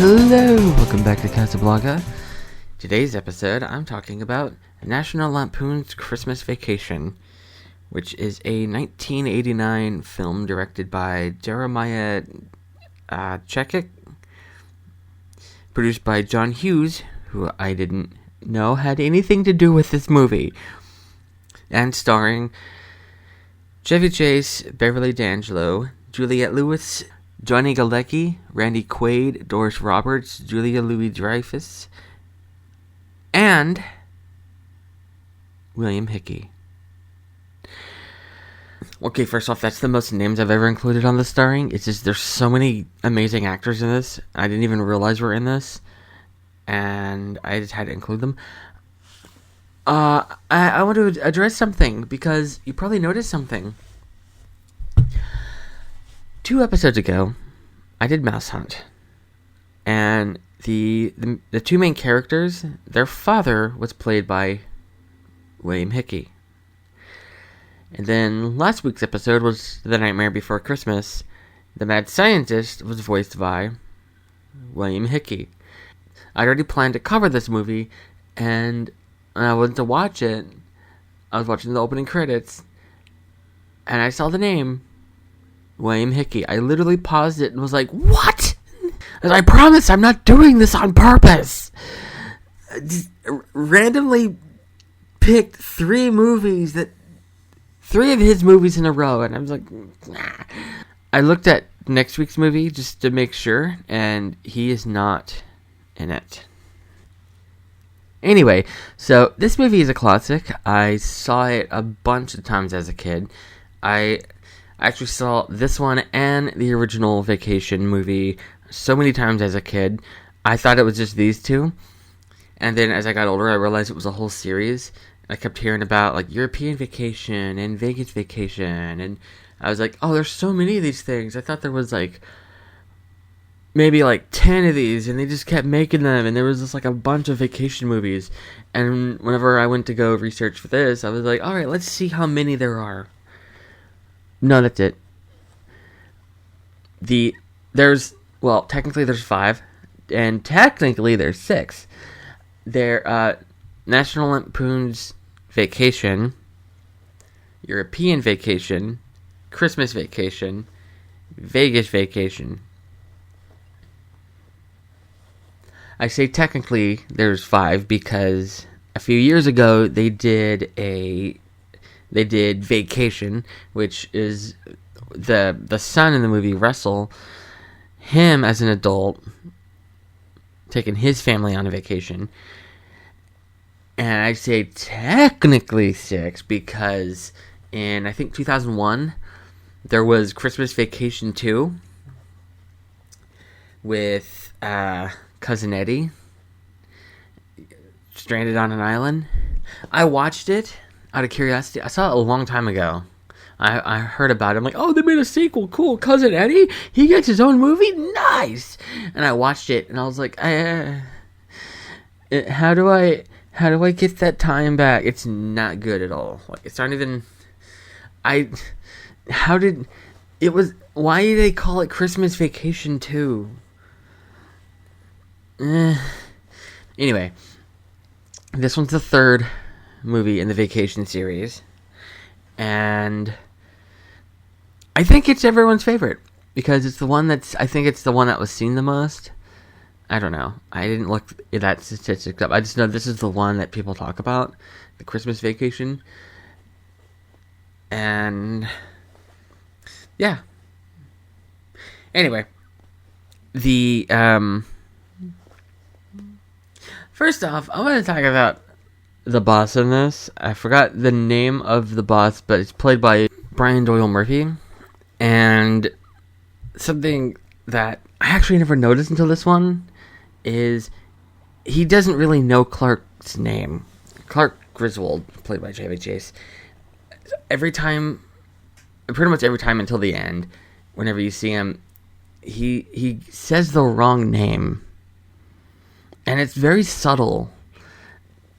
Hello, welcome back to Casablanca. Today's episode, I'm talking about National Lampoon's Christmas Vacation, which is a 1989 film directed by Jeremiah Chechik, produced by John Hughes, who I didn't know had anything to do with this movie, and starring Chevy Chase, Beverly D'Angelo, Juliette Lewis, Johnny Galecki, Randy Quaid, Doris Roberts, Julia Louis-Dreyfus, and William Hickey. Okay, first off, that's the most names I've ever included on the starring. It's just, there's so many amazing actors in this. I didn't even realize we're in this, and I just had to include them. I want to address something, because you probably noticed something. 2 episodes ago, I did Mouse Hunt, and the 2 main characters, their father was played by William Hickey. And then last week's episode was The Nightmare Before Christmas. The Mad Scientist was voiced by William Hickey. I'd already planned to cover this movie, and when I went to watch it, I was watching the opening credits, and I saw the name William Hickey. I literally paused it and was like, what? And I promise I'm not doing this on purpose. I just randomly picked 3 of his movies in a row, and I was like, nah. I looked at next week's movie just to make sure, and he is not in it. Anyway, so this movie is a classic. I saw it a bunch of times as a kid. I actually saw this one and the original Vacation movie so many times as a kid. I thought it was just these 2. And then as I got older, I realized it was a whole series. I kept hearing about like European Vacation and Vegas Vacation. And I was like, oh, there's so many of these things. I thought there was like maybe like 10 of these, and they just kept making them, and there was just like a bunch of vacation movies. And whenever I went to go research for this, I was like, all right, let's see how many there are. No, that's it. Technically there's 5, and technically there's 6. They're National Lampoon's Vacation, European Vacation, Christmas Vacation, Vegas Vacation. I say technically there's 5 because a few years ago they did Vacation, which is the son in the movie, Russell, him as an adult taking his family on a vacation. And I say technically 6 because in, I think, 2001 there was Christmas Vacation 2 with Cousin Eddie stranded on an island. I watched it out of curiosity. I saw it a long time ago. I heard about it. I'm like, oh, they made a sequel. Cool. Cousin Eddie? He gets his own movie? Nice. And I watched it, and I was like, how do I get that time back? It's not good at all. Like, it's not even... why did they call it Christmas Vacation 2? Anyway, this one's the 3rd movie in the Vacation series, and I think it's everyone's favorite because it's the one that was seen the most. I don't know. I didn't look that statistics up. I just know this is the one that people talk about, the Christmas Vacation. And yeah. Anyway, first off, I want to talk about the boss in this. I forgot the name of the boss, but it's played by Brian Doyle Murphy. And something that I actually never noticed until this one is he doesn't really know Clark's name. Clark Griswold, played by Chevy Chase. Pretty much every time until the end, whenever you see him, he says the wrong name. And it's very subtle.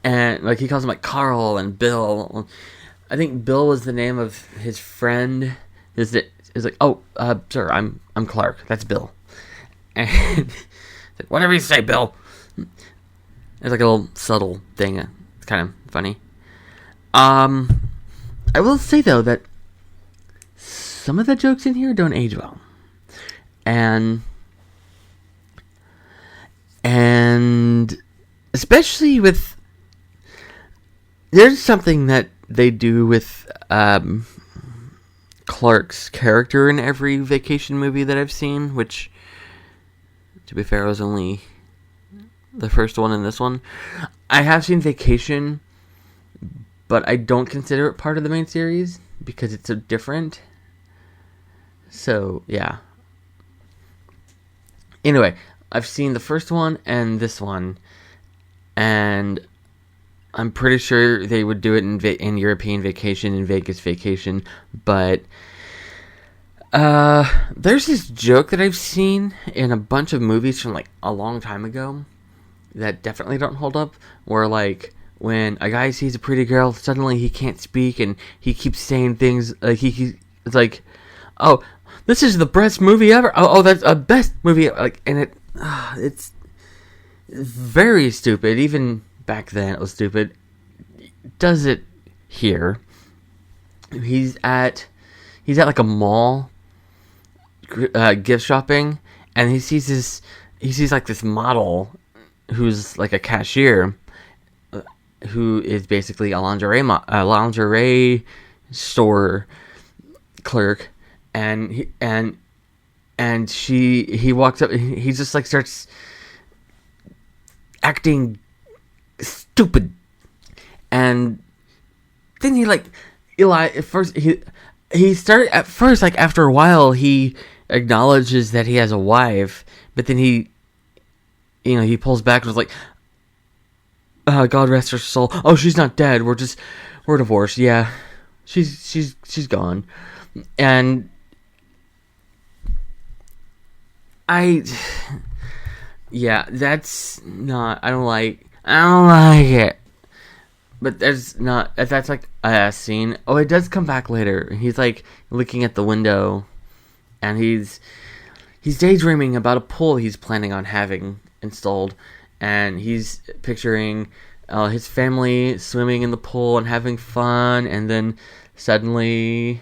And like he calls him like Carl and Bill. I think Bill was the name of his friend. Is like, oh, sir, I'm Clark. That's Bill. And It's like, whatever you say, Bill. It's like a little subtle thing. It's kind of funny. I will say, though, that some of the jokes in here don't age well. And especially with... There's something that they do with Clark's character in every vacation movie that I've seen, which, to be fair, was only the first one and this one. I have seen Vacation, but I don't consider it part of the main series because it's so different. So, yeah. Anyway, I've seen the first one and this one, and I'm pretty sure they would do it in European Vacation and Vegas Vacation, but there's this joke that I've seen in a bunch of movies from like a long time ago that definitely don't hold up, where like when a guy sees a pretty girl, suddenly he can't speak and he keeps saying things like it's like, oh, this is the best movie ever. Oh, that's a best movie. Like, and it's very stupid. Even back then, it was stupid. Does it here? He's at like a mall, gift shopping, and he sees like this model who's like a cashier, who is basically a lingerie store clerk. And he walks up. He just like starts acting stupid, and then he like Eli. At first, he started at first like after a while he acknowledges that he has a wife, but then he pulls back and was like, God rest her soul. Oh, she's not dead. We're divorced. Yeah, she's gone, and. That's not. I don't like it. But that's like a scene. Oh, it does come back later. He's like looking at the window, and he's daydreaming about a pool he's planning on having installed, and he's picturing his family swimming in the pool and having fun, and then suddenly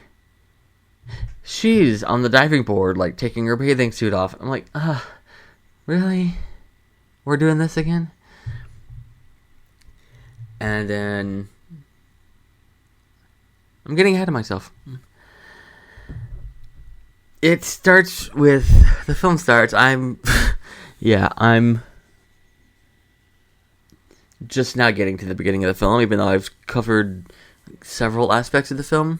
she's on the diving board, like, taking her bathing suit off. I'm like, really? We're doing this again? And then I'm getting ahead of myself. It starts with... The film starts, I'm just now getting to the beginning of the film, even though I've covered several aspects of the film.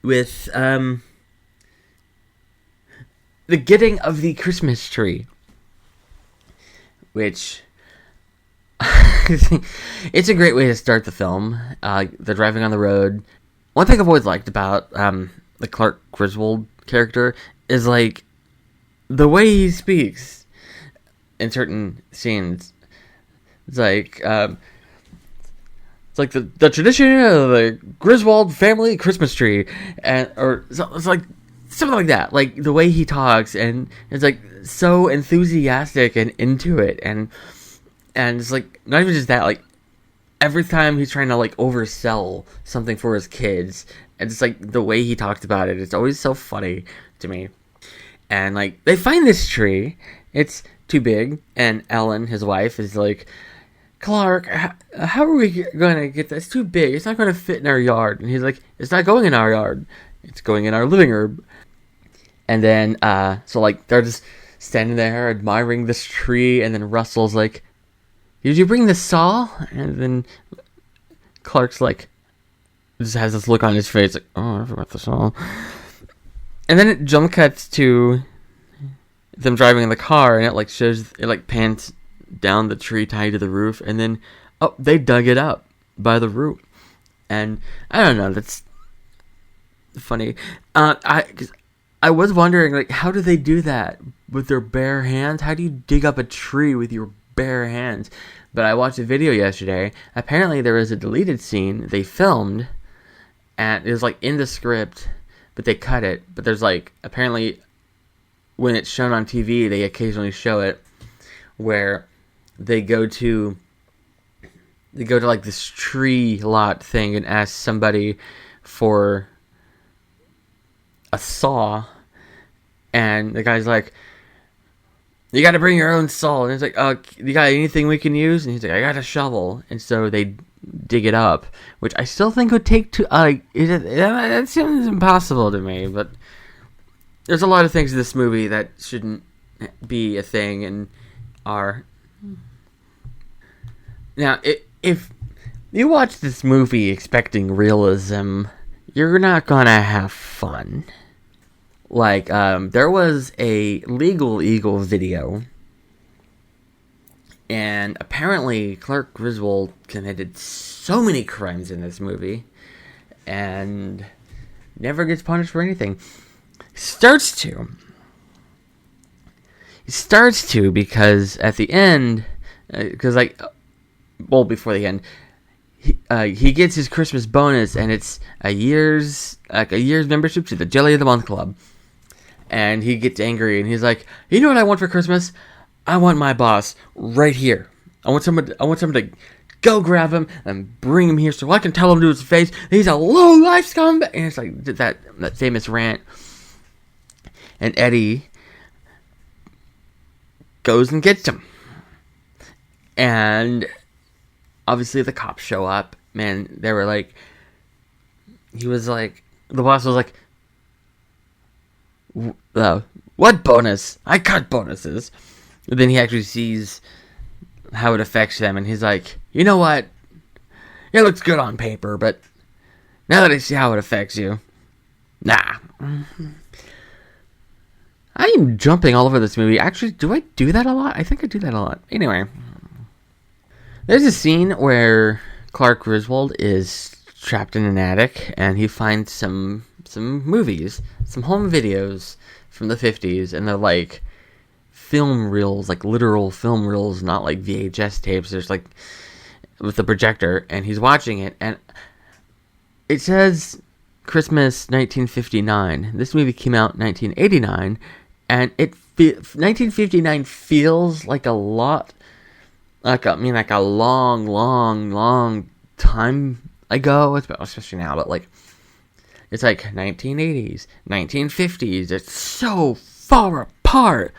With the getting of the Christmas tree, which it's a great way to start the film. They're driving on the road. One thing I've always liked about the Clark Griswold character is like the way he speaks in certain scenes. It's like it's like the tradition of the Griswold family Christmas tree, or it's like something like that. Like the way he talks, and it's like so enthusiastic and into it, and it's like not even just that. Like every time he's trying to like oversell something for his kids, and it's like the way he talks about it. It's always so funny to me. And like they find this tree, it's too big, and Ellen, his wife, is like, Clark, how are we going to get this? It's too big. It's not going to fit in our yard. And he's like, it's not going in our yard. It's going in our living room. And then, so like, they're just standing there admiring this tree. And then Russell's like, did you bring the saw? And then Clark's like, just has this look on his face like, oh, I forgot the saw. And then it jump cuts to them driving in the car. And it like shows, it like pans down the tree tied to the roof, and then they dug it up by the root. And I don't know, that's funny. I was wondering, like, how do they do that with their bare hands? How do you dig up a tree with your bare hands? But I watched a video yesterday. Apparently there was a deleted scene they filmed, and it was like in the script, but they cut it. But there's like apparently when it's shown on TV, they occasionally show it where they go to like this tree lot thing and ask somebody for a saw, and the guy's like, "You got to bring your own saw." And he's like, "You got anything we can use?" And he's like, "I got a shovel." And so they dig it up, which I still think would take that seems impossible to me. But there's a lot of things in this movie that shouldn't be a thing and are. Now, if you watch this movie expecting realism, you're not gonna have fun. Like, there was a Legal Eagle video, and apparently Clark Griswold committed so many crimes in this movie, and never gets punished for anything. He starts to, because at the end, before the end, he gets his Christmas bonus, and it's a year's membership to the Jelly of the Month Club. And he gets angry, and he's like, "You know what I want for Christmas? I want my boss right here. I want someone to go grab him and bring him here so I can tell him to his face he's a low-life scumbag." And it's like that famous rant. And Eddie goes and gets him. And obviously the cops show up. Man, they were like, the boss was like, "What bonus? I cut bonuses." But then he actually sees how it affects them, and he's like, "You know what? It looks good on paper, but now that I see how it affects you, nah." I am jumping all over this movie. Actually, do I do that a lot? I think I do that a lot. Anyway, there's a scene where Clark Griswold is trapped in an attic, and he finds some movies, some home videos from the 50s, and they're like film reels, like literal film reels, not like VHS tapes. There's like with the projector, and he's watching it, and it says Christmas 1959. This movie came out in 1989, and 1959 feels like a lot, like a long time ago, especially now, but like, it's like 1980s, 1950s. It's so far apart.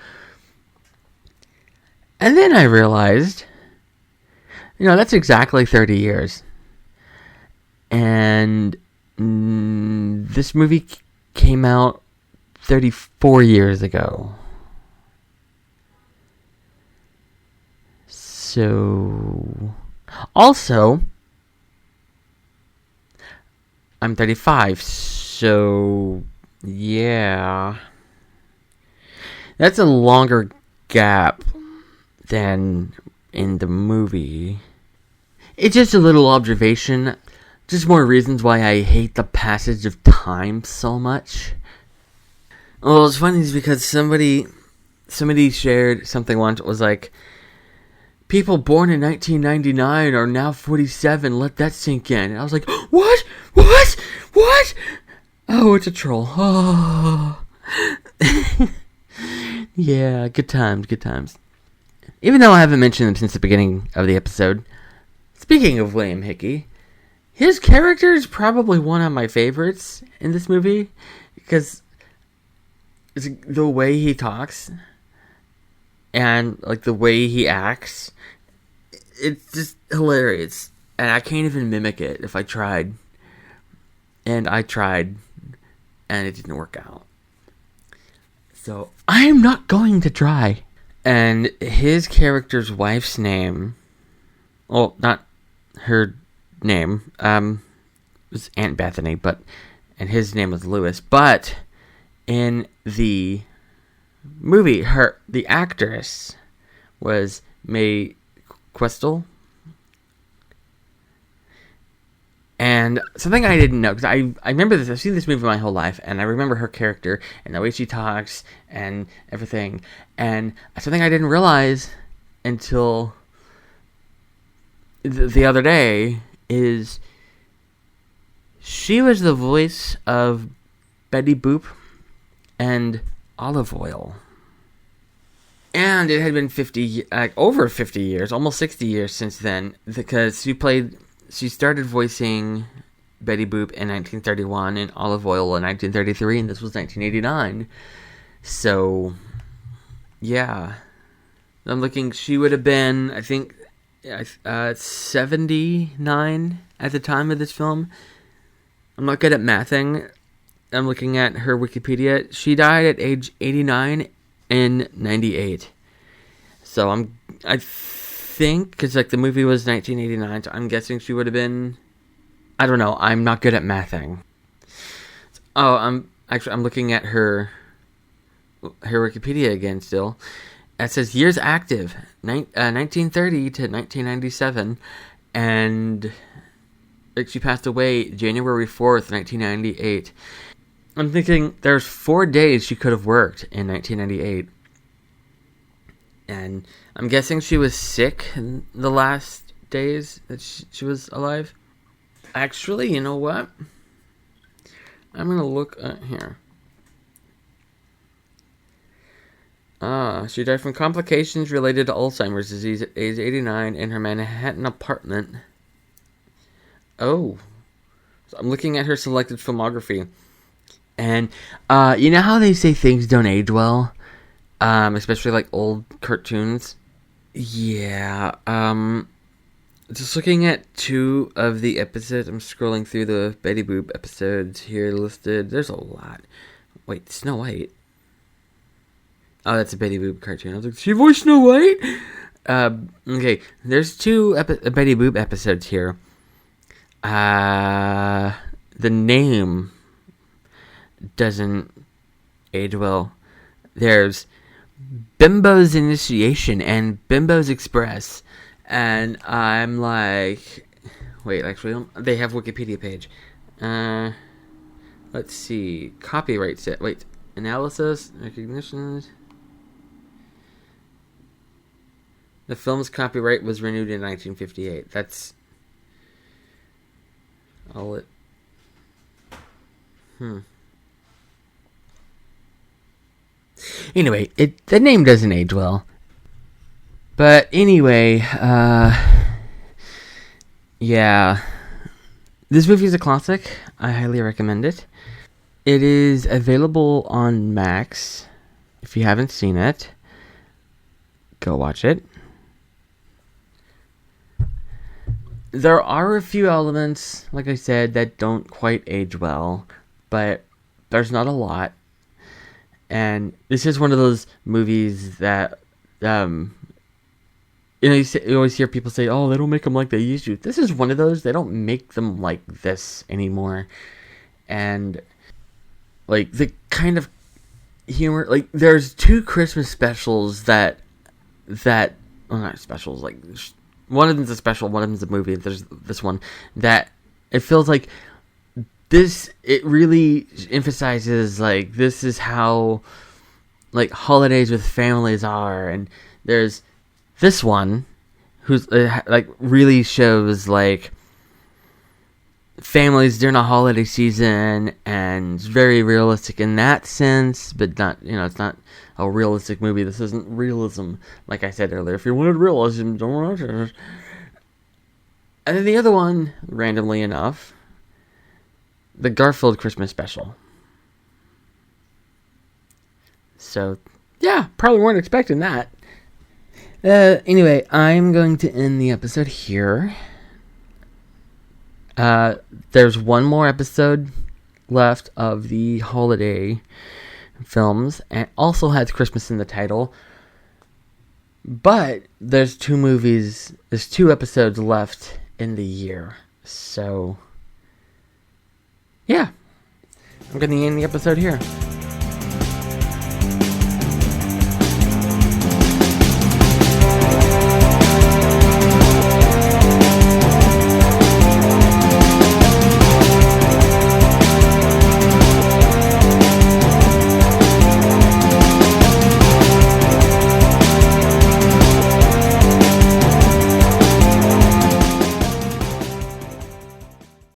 And then I realized, that's exactly 30 years. And this movie came out 34 years ago. So, also, I'm 35, so yeah. That's a longer gap than in the movie. It's just a little observation. Just more reasons why I hate the passage of time so much. Well, it's funny because somebody shared something once. It was like, "People born in 1999 are now 47. Let that sink in." And I was like, What? Oh, it's a troll. Oh. Yeah, good times. Even though I haven't mentioned him since the beginning of the episode, speaking of William Hickey, his character is probably one of my favorites in this movie, because it's the way he talks and like the way he acts. It's just hilarious, and I can't even mimic it if I tried. And I tried, and it didn't work out. So I am not going to try. And his character's wife's name, well, not her name, was Aunt Bethany, and his name was Lewis. But in the movie, the actress was Mae Questel. And something I didn't know, because I remember this, I've seen this movie my whole life, and I remember her character, and the way she talks, and everything, and something I didn't realize until the other day is she was the voice of Betty Boop and Olive Oil. And it had been over 50 years, almost 60 years since then, because she started voicing Betty Boop in 1931 and Olive Oyl in 1933, and this was 1989. So, yeah. I'm looking, she would have been, I think, 79 at the time of this film. I'm not good at mathing. I'm looking at her Wikipedia. She died at age 89 in 98. So I think, because like the movie was 1989, so I'm guessing she would have been, I don't know, I'm not good at mathing. Oh, I'm looking at her Wikipedia again still. It says years active, 1930 to 1997, and like she passed away January 4th, 1998. I'm thinking there's 4 days she could have worked in 1998. And I'm guessing she was sick in the last days that she was alive. Actually, you know what? I'm going to look here. She died from complications related to Alzheimer's disease at age 89 in her Manhattan apartment. Oh. So I'm looking at her selected filmography. And, you know how they say things don't age well? Especially like old cartoons. Yeah, just looking at 2 of the episodes. I'm scrolling through the Betty Boop episodes here listed. There's a lot. Wait, Snow White? Oh, that's a Betty Boop cartoon. I was like, she voiced Snow White? Okay, there's 2 Betty Boop episodes here. The name doesn't age well. There's Bimbo's Initiation and Bimbo's Express. And I'm like, wait, actually, they have Wikipedia page. Let's see. Copyright set. Wait, analysis, recognition. The film's copyright was renewed in 1958. That's all it. Anyway, the name doesn't age well. But anyway, yeah. This movie is a classic. I highly recommend it. It is available on Max. If you haven't seen it, go watch it. There are a few elements, like I said, that don't quite age well, but there's not a lot. And this is one of those movies that, you always hear people say, oh, they don't make them like they used to. This is one of those, they don't make them like this anymore. And, like, the kind of humor, like, there's 2 Christmas specials that, well, not specials, like, one of them's a special, one of them's a movie. There's this one that it feels like this, it really emphasizes, like, this is how, like, holidays with families are. And there's this one who's, like, really shows, like, families during a holiday season, and it's very realistic in that sense, but not, it's not a realistic movie. This isn't realism, like I said earlier. If you wanted realism, don't watch it. And then the other one, randomly enough, the Garfield Christmas special. So, yeah, probably weren't expecting that. Anyway, I'm going to end the episode here. There's one more episode left of the holiday films, and also has Christmas in the title. But there's 2 episodes left in the year. So, yeah. I'm going to end the episode here.